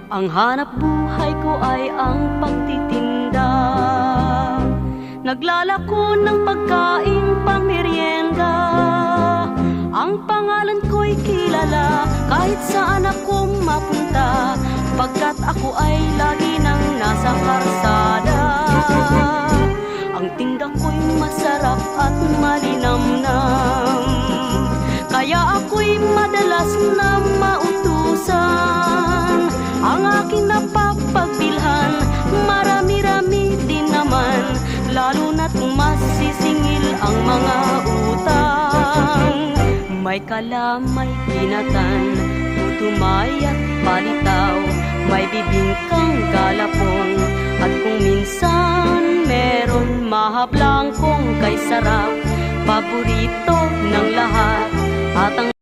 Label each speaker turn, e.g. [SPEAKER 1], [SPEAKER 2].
[SPEAKER 1] Ang hanap buhay ko ay ang pagtitinda. Naglalako ng pagkain pang merienda. Ang pangalan ko'y kilala kahit saan ako mapunta, pagkat ako ay lagi nang nasa karsada. Ang tinda ko'y masarap at malinamnam, kaya ako'y madalas na mautusan. Ang aking napapagbilhan, marami-rami din naman, lalo na't masisingil ang mga utang. May kala, may kinatan, tutumay at palitaw, may bibingkang galapong, at kung minsan meron mahablangkong kay sarap, paborito ng lahat at ang